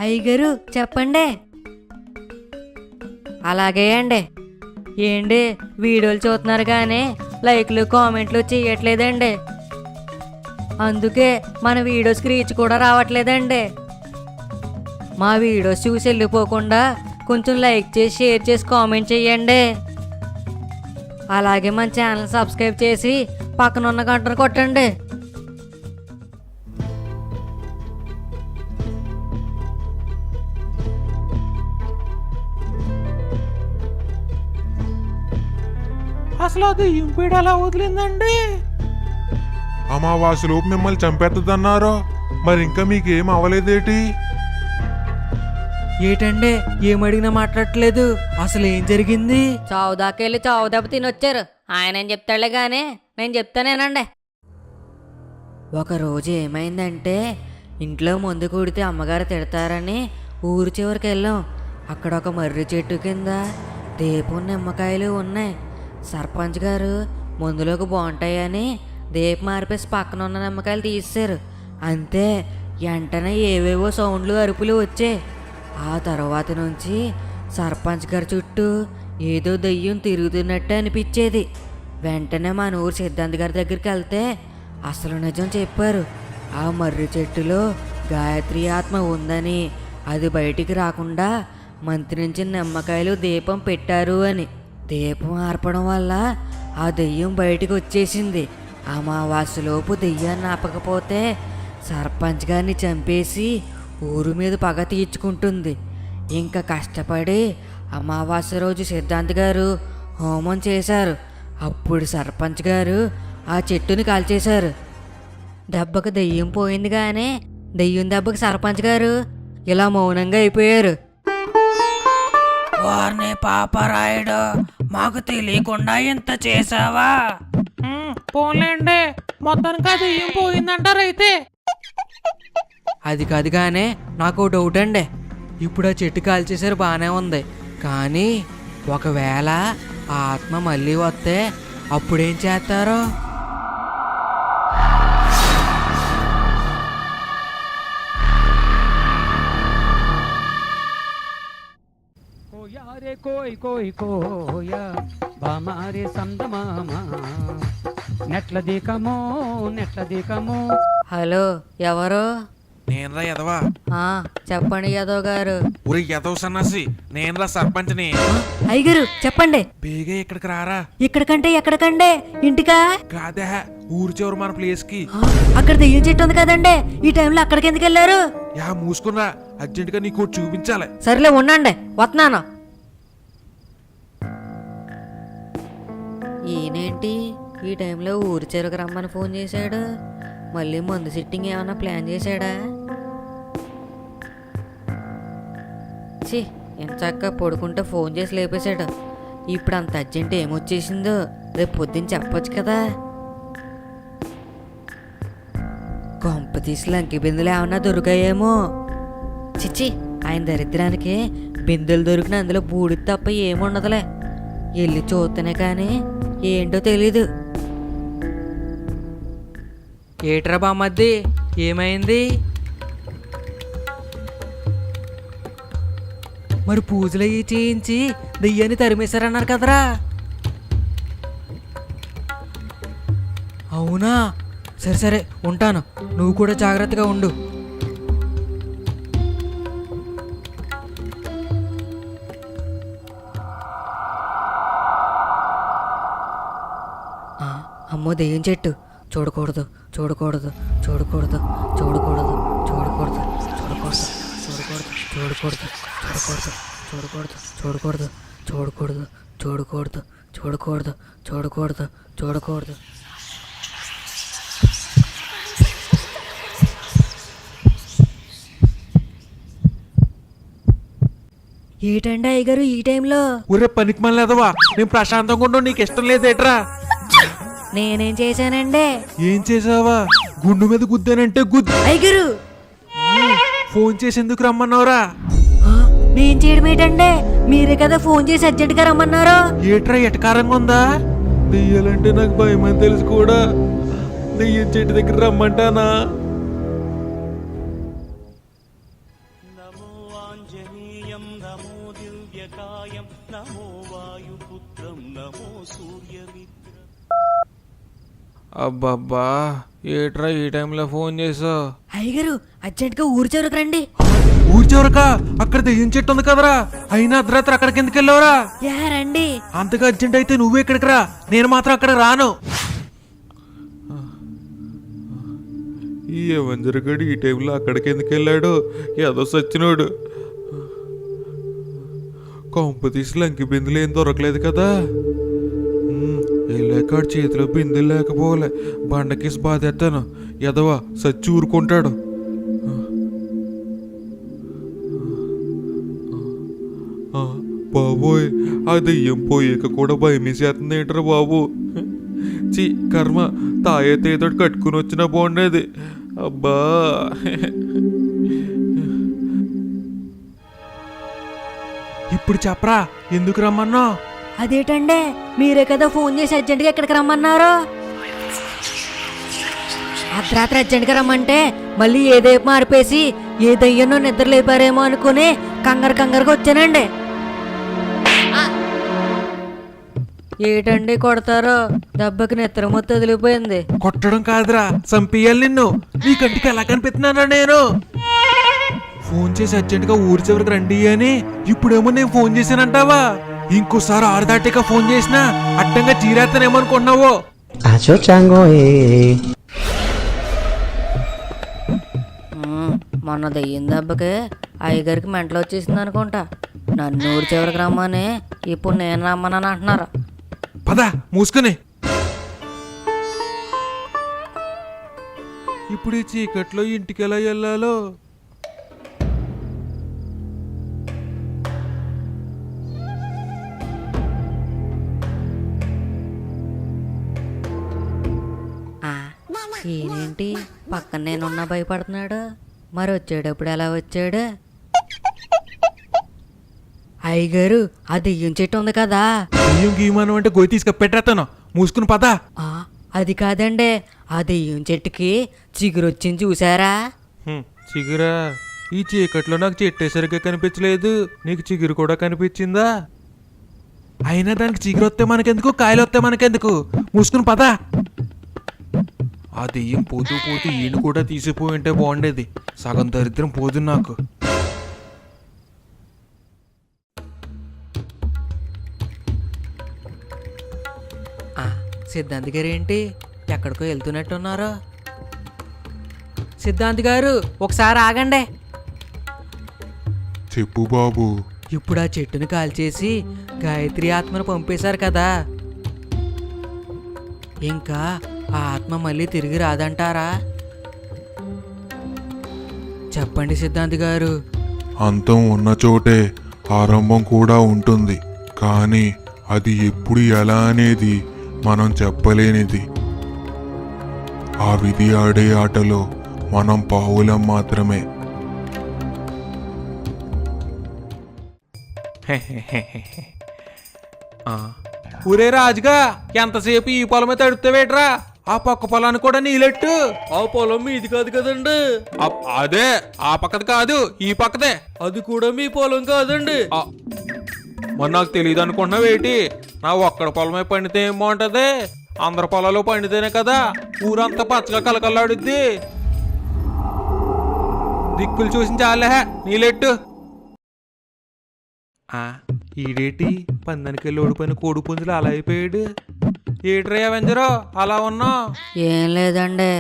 అయ్యగారు చెప్పండి. అలాగే అండి. ఏంటి వీడియోలు చూస్తున్నారు కానీ లైక్లు కామెంట్లు చేయట్లేదండి. అందుకే మన వీడియోస్కి రీచ్ కూడా రావట్లేదండి. మా వీడియోస్ చూసి వెళ్ళిపోకుండా కొంచెం లైక్ చేసి షేర్ చేసి కామెంట్ చేయండి. అలాగే మన ఛానల్ సబ్స్క్రైబ్ చేసి పక్కన ఉన్న గంటను కొట్టండి. అసలు అది ఇంపీడు ఎలా వదిలిందండి? అమావాస్యలోపు మిమ్మల్ని చంపేద్దన్నారు. మరి ఇంకా మీకేం అవ్వలేదేటి? ఏటండి ఏమడిగినా మాట్లాడట్లేదు. అసలు ఏం జరిగింది? చావు దాకెళ్ళి చావు దెబ్బ తినొచ్చారు. ఆయన ఏం చెప్తాడులే కానీ నేను చెప్తానేనండి. ఒకరోజు ఏమైందంటే ఇంట్లో మందు కొడితే అమ్మగారు తిడతారని ఊరు చివరికి వెళ్ళాం. అక్కడ ఒక మర్రి చెట్టు కింద దీపం నిమ్మకాయలు ఉన్నాయి. సర్పంచ్ గారు మందులోకి బాగుంటాయని దీపం మారిపేసి పక్కన ఉన్న నిమ్మకాయలు తీశారు. అంతే వెంటనే ఏవేవో సౌండ్లు అరుపులు వచ్చాయి. ఆ తర్వాత నుంచి సర్పంచ్ గారి చుట్టూ ఏదో దయ్యం తిరుగుతున్నట్టు అనిపించేది. వెంటనే మన ఊరు సిద్ధాంత్ గారి దగ్గరికి వెళ్తే అసలు నిజం చెప్పారు. ఆ మర్రి చెట్టులో గాయత్రి ఆత్మ ఉందని, అది బయటికి రాకుండా మంత్రించి నిమ్మకాయలు దీపం పెట్టారు అని. దీపం ఆర్పడం వల్ల ఆ దెయ్యం బయటికి వచ్చేసింది. అమావాస్యలోపు దెయ్యాన్ని ఆపకపోతే సర్పంచ్ గారిని చంపేసి ఊరు మీద పగ తీర్చుకుంటుంది. ఇంకా కష్టపడి అమావాస్య రోజు సిద్ధాంత్ గారు హోమం చేశారు. అప్పుడు సర్పంచ్ గారు ఆ చెట్టుని కాల్చేశారు. దెబ్బకు దెయ్యం పోయింది కానీ దెయ్యం దెబ్బకి సర్పంచ్ గారు ఇలా మౌనంగా అయిపోయారు. వారిని పాపరాయుడు, మాకు తెలియకుండా ఇంత చేసావా? పోలేండి, మొత్తానికి అది ఏం పోయిందంటారు అయితే. అది కాదు కానీ నాకు డౌట్ అండి. ఇప్పుడు ఆ చెట్టు కాల్చేసారు బాగానే ఉంది, కానీ ఒకవేళ ఆ ఆత్మ మళ్ళీ వస్తే అప్పుడేం చేస్తారు? కోయ్ కోయ్ కోయ బామారే సందమామ నెట్ల దీకమో. హలో, ఎవరు? నేనరా యదవా. చెప్పండి యాదవ్ గారు. ఊరి యదవ సన్నాసి, నేనరా సర్పంచ్ని. అయ్యగారు చెప్పండి. బేగా ఇక్కడికి రారా. ఇక్కడికంటే ఎక్కడికండే? ఇంటికా? కాదే, ఊరు చివరి మన ప్లేస్ కి. అక్కడ దెయ్యం చెట్టు ఉంది కదండి, ఈ టైంలో అక్కడికి ఎందుకు వెళ్ళారు? యా మూసుకున్నా, అర్జెంట్ గా నీకు చూపించాలి. సర్లే ఉండండి, వస్తున్నాను. ఈయనేంటి ఈ టైంలో ఊరి చెరుకు రమ్మని ఫోన్ చేశాడు? మళ్ళీ మందు సిట్టింగ్ ఏమన్నా ప్లాన్ చేశాడా? ఎంచక్క పడుకుంటే ఫోన్ చేసి లేపేశాడు. ఇప్పుడు అంత అర్జెంట్ ఏమొచ్చేసిందో రేపు పొద్దున్న చెప్పొచ్చు కదా. కొంప తీసి లంకి బిందులు ఏమన్నా దొరికాయేమో. చిచ్చి, ఆయన దరిద్రానికి బిందెలు దొరికిన అందులో బూడిద తప్ప ఏముండదులే. వెళ్ళి చూస్తేనే కానీ ఏంటో తెలీదు. ఏట్రా బామ్మద్ది, ఏమైంది? మరి పూజలు అయ్యి చేయించి దెయ్యాన్ని తరిమేశారన్నారు కదరా? అవునా? సరే సరే ఉంటాను, నువ్వు కూడా జాగ్రత్తగా ఉండు. అమ్మో దెయ్యం చెట్టు. చూడకూడదు చూడకూడదు చూడకూడదు చూడకూడదు చూడకూడదు చూడకూడదు చూడకూడదు చూడకూడదు చూడకూడదు చూడకూడదు చూడకూడదు చూడకూడదు చూడకూడదు చూడకూడదు. ఏటండి అయ్యగారు ఈ టైంలో? ఊరే పనికి మళ్ళీ యదవా, నేను ప్రశాంతంగా ఉండవు నీకు ఇష్టం లేదేట్రా? నేనేం చేశానండి? ఏం చేసావా? గుండు మీద గుద్దానంటే అయ్యగారు ఫోన్ చేసి ఎందుకు రమ్మన్నావురా? నేను చేయడం ఏంటండి? మీరే కదా ఫోన్ చేసి అర్జెంట్గా రమ్మన్నారు. ఏట్రా ఎటకారంగా ఉందా? దెయ్యాలంటే నాకు భయం అని తెలుసు కూడా దెయ్యం చెట్టు దగ్గర రమ్మంటానా? అబ్బబ్బా ఏట్రా ఈ టైంలో ఫోన్ చేసావు? అయ్యగారు అర్జెంట్గా ఊరి చివరికి రండి. ఊరి చివరకా? అక్కడ దెయ్యం చెట్టు ఉంది కదరా, అయినా అర్ధరాత్రి అక్కడికి ఎందుకు వెళ్ళావురా? యా రండి. అంతగా అర్జెంట్ అయితే నువ్వు ఎక్కడికి రా, నేను మాత్రం అక్కడ రాను. ఈ అవంజరగాడు ఈ టైంలో అక్కడికి ఎందుకు వెళ్ళాడు? ఏదో సచ్చినోడు. కొంప తీసి లంకి బిందులు ఏం దొరకలేదు కదా. వెళ్ళాక చేతిలో బిందులు లేకపోలే, బండకేసి బాధేస్తాను. ఎదవా సచ్చి ఊరుకుంటాడు. బాబోయ్, ఆ దెయ్యం పోయాక కూడా భయమేసేస్తుంది ఏంటరా బాబు. చి కర్మ, తాయైతే ఏదో కట్టుకుని వచ్చినా బాగుండేది. అబ్బా ఇప్పుడు చెప్పరా, ఎందుకు రమ్మన్నా? అదేటండే, మీరే కదా ఫోన్ చేసి అర్జెంట్గా ఎక్కడికి రమ్మన్నారు. అర్ధరాత్రి అర్జెంట్గా రమ్మంటే మళ్ళీ ఏదేపు మారిపేసి ఏ దయ్యనో నిద్ర లేపారేమో అనుకుని కంగారుగా వచ్చానండి. ఏటండి కొడతారో? దెబ్బకి నిద్ర మొత్తం వదిలిపోయింది. కొట్టడం కాదురా, చంపేయాలి నిన్ను. నీ కంటికి ఎలా కనిపిస్తున్నానా నేను? ఫోన్ చేసి అర్జెంట్గా ఊరి చివరికి రండి అని ఇప్పుడేమో నేను ఫోన్ చేశానంటావా? ఇంకోసారి ఆరుదాటిగా ఫోన్ చేసినా అడ్డంగా చీరేస్తానేమనుకున్నావు? మొన్న దెయ్యం దెబ్బకి అయ్యగారికి మెంటలు వచ్చేసింది అనుకుంటా. నన్ను ఊరి చివరికి రమ్మని ఇప్పుడు నేను రమ్మనని అంటున్నారు. పద మూసుకుని. ఇప్పుడు ఈ చీకట్లో ఇంటికి ఎలా వెళ్ళాలో? ఈయనేంటి పక్కన నేనున్నా భయపడుతున్నాడు? మరి వచ్చేటప్పుడు ఎలా వచ్చాడు? అయ్యగారు, ఆ దెయ్యం చెట్టు ఉంది కదా, దెయ్యం గీమానం అంటే గొయ్యి తీసుకెట్టేస్తాను. మూసుకుని పద. అది కాదండి, ఆ దెయ్యం చెట్టుకి చిగురు వచ్చింది చూసారా? చిగురా? ఈ చీకట్లో నాకు చెట్టే సరిగ్గా కనిపించలేదు, నీకు చిగురు కూడా కనిపించిందా? అయినా దానికి చిగురు వస్తే మనకెందుకు, కాయలు వస్తే మనకెందుకు? మూసుకుని పద. ఆ దెయ్యం పోతూ ఈయన కూడా తీసిపోయి ఉంటే బాగుండేది. సగం దరిద్రం పోదు నాకు. సిద్ధాంత్ గారు ఏంటి ఎక్కడికో వెళ్తున్నట్టున్నారు? సిద్ధాంత్ గారు ఒకసారి ఆగండి. చెప్పు బాబు. ఇప్పుడు ఆ చెట్టును కాల్చేసి గాయత్రి ఆత్మను పంపేశారు కదా, ఇంకా ఆ ఆత్మ మళ్ళీ తిరిగి రాదంటారా? చెప్పండి సిద్ధాంత్ గారు. అంతం ఉన్న చోటే ఆరంభం కూడా ఉంటుంది, కానీ అది ఎప్పుడు ఎలా అనేది మనం చెప్పలేనిది. ఆ విధి ఆడే ఆటలో మనం పావులం మాత్రమే. ఊరే రాజుగా, ఎంతసేపు ఈ పొలమే తడుపుతావేట్రా? ఆ పక్క పొలాన్ని కూడా నీలెట్టు. ఆ పొలం మీది కాదు కదండి. అదే ఆ పక్కది కాదు, ఈ పక్కదే. అది కూడా మీ పొలం కాదండి. మరి నాకు తెలియదు అనుకుంటున్నావేటి? నా ఒక్కడ పొలమే పండితే ఏం బాగుంటది? అందరి పొలాలు పండితేనే కదా ఊరంతా పచ్చగా కలకల్లాడుద్ది. దిక్కులు చూసి చాలే, నీలెట్టు. ఈడేటి పందానికి వెళ్ళి ఓడిపోయిన కోడి పుంజులు అలా అయిపోయాడు? ఏట్రా అవెంజరో అలా ఉన్నావు? ఏం లేదండి,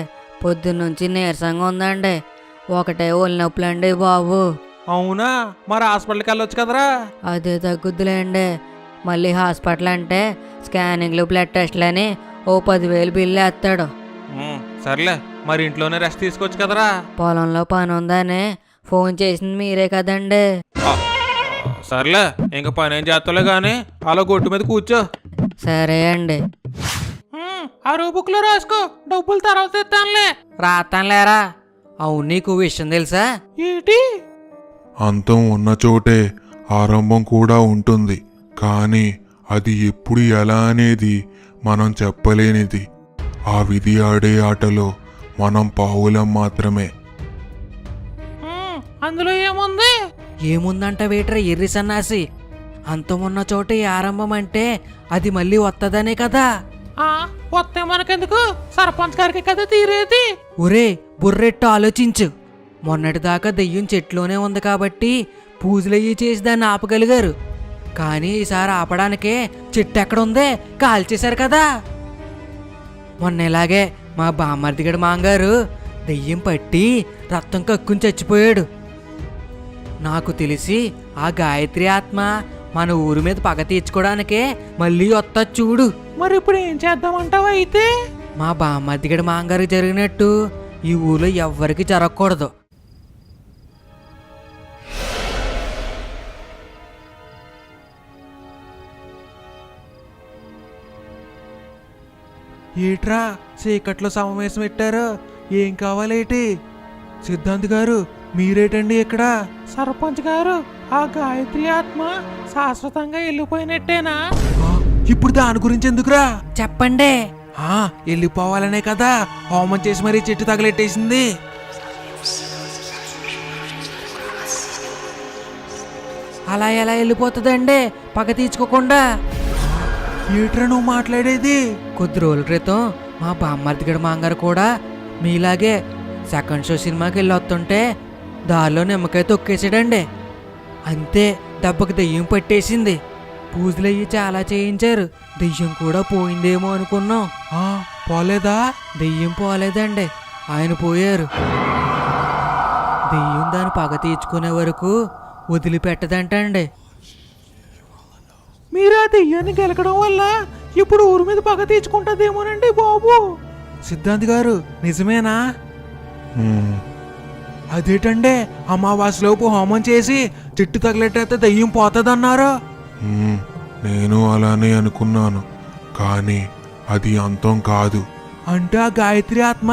పొద్దున్నుంచి నీరసంగా ఉందండి, ఒకటే ఒళ్ళు నొప్పులండి బాబు. అవునా? మరి హాస్పిటల్కి వెళ్ళొచ్చు కదరా? అదే తగ్గుద్దులేండి. మళ్ళీ హాస్పిటల్ అంటే స్కానింగ్లు, బ్లడ్ టెస్ట్లని ఓ 10,000 బిల్లు వేస్తాడు. సర్లే, మరి ఇంట్లోనే రెస్ట్ తీసుకోవచ్చు కదరా? పొలంలో పని ఉందని ఫోన్ చేసింది మీరే కదండి. సర్లే, ఇంకా పని ఏం చేస్తాలే గాని అలా గొట్టు మీద కూర్చో. సరే అండి. ఆ రూబుక్ లో రాసుకో, డబ్బులు తర్వాత ఇస్తానులే. రాతానులేరా. అవును, నీకు విషయం తెలుసా? ఏంటి? అంతం ఉన్న చోటే ఆరంభం కూడా ఉంటుంది, కానీ అది ఎప్పుడు ఎలా అనేది మనం చెప్పలేనిది. ఆ విధి ఆడే ఆటలో మనం పావులం మాత్రమే. అందులో ఏముంది? ఏముందంట వేటరా ఎర్రి సన్నాసి? అంతం ఉన్న చోట ఈ ఆరంభం అంటే అది మళ్ళీ వస్తుందనే కదా. ఆ వస్తే మనకెందుకు, సర్పంచ్ గారికి కదా తీరేది. ఒరే బుర్రెట్టు ఆలోచించు. మొన్నటిదాకా దెయ్యం చెట్లోనే ఉంది కాబట్టి పూజలయ్యి చేసి దాన్ని ఆపగలిగారు. కానీ ఈసారి ఆపడానికే చెట్టు ఎక్కడుందే కాల్చేశారు కదా. మొన్న ఇలాగే మా బామ్మర్దిగడి మాంగారు దెయ్యం పట్టి రక్తం కక్కుని చచ్చిపోయాడు. నాకు తెలిసి ఆ గాయత్రి ఆత్మ మన ఊరి మీద పగ తీర్చుకోవడానికే మళ్ళీ వస్తా చూడు. మరి ఇప్పుడు ఏం చేద్దామంటావు అయితే? మా బామ్మర్దిగడి మాంగారు జరిగినట్టు ఈ ఊళ్ళో ఎవ్వరికి జరగకూడదు. ఏట్రా చీకట్లో సమావేశం పెట్టారు, ఏం కావాలేటి? సిద్ధాంత్ గారు మీరేటండి ఇక్కడ? సర్పంచ్ గారు, ఆ గాయత్రి ఆత్మ శాశ్వతంగా వెళ్ళిపోయినట్టేనా? ఆ, ఇప్పుడు దాని గురించి ఎందుకురా? చెప్పండి. వెళ్ళిపోవాలనే కదా హోమం చేసి మరీ చెట్టు తగలెట్టేసింది. అలా ఎలా వెళ్ళిపోతుందండి పగ తీర్చుకోకుండా? ఏట్రా నువ్వు మాట్లాడేది? కొద్ది రోజుల క్రితం మా బామ్మర్దిగడి మాంగారు కూడా మీలాగే సెకండ్ షో సినిమాకి వెళ్ళి వస్తుంటే దారిలో నిమ్మకాయ తొక్కేసాడండి. అంతే దెబ్బకి దెయ్యం పట్టేసింది. పూజలయ్యి చాలా చేయించారు. దెయ్యం కూడా పోయిందేమో అనుకున్నాం. పోలేదా? దెయ్యం పోలేదండి, ఆయన పోయారు. దెయ్యం దాని పగ తీర్చుకునే వరకు వదిలిపెట్టదంటండి. మీరు ఆ దెయ్యాన్ని గెలకడం వల్ల ఇప్పుడు ఊరి మీద పగ తీర్చుకుంటదేమోనండి బాబు. సిద్ధాంత్ గారు నిజమేనా? హ్మ్, అదేటండే అమావాస్యలోపు హోమం చేసి చెట్టు తగలెట్టయితే దెయ్యం పోతుందన్నారు. హ్మ్, నేను అలానే అనుకున్నాను. కానీ అది అంతం కాదు. అంటే ఆ గాయత్రి ఆత్మ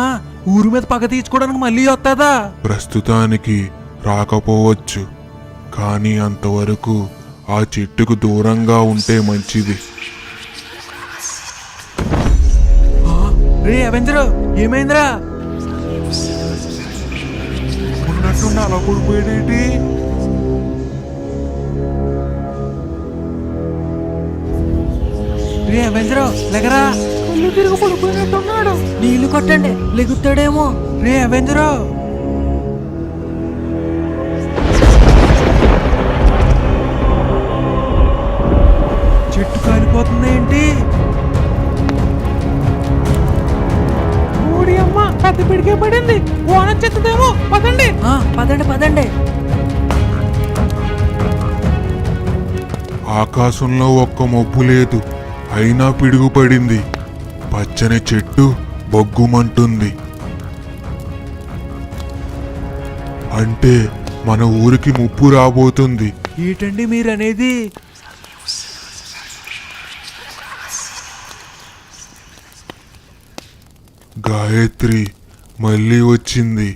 ఊరి మీద పగ తీర్చుకోవడానికి మళ్ళీ వస్తుందా? ప్రస్తుతానికి రాకపోవచ్చు. కానీ అంతవరకు ఆ చెట్టుకు దూరంగా ఉంటే మంచిది. రే అవెంజరు, ఏమైందిరా? ఉన్నట్టుండి అలా పడిపోయాడేంటి? రే అవెంజరు లేకరా. కళ్ళు తిరిగి పడిపోయినట్టున్నాడు. నీళ్లు కొట్టండి, లెగుతాడేమో. రే అవెంజరు, చెట్టు కాలిపోతుంది ఏంటి? ఓడి అమ్మ, పెద్ద పిడికే పడింది. ఓన చెత్తదేమో, పదండి. పదండి పదండి. ఆకాశంలో ఒక్క మబ్బు లేదు, అయినా పిడుగు పడింది. పచ్చని చెట్టు బొగ్గుమంటుంది. అంటే మన ఊరికి ముప్పు రాబోతుంది. ఏంటండి మీరనేది? గాయత్రి మళ్ళీ వచ్చింది.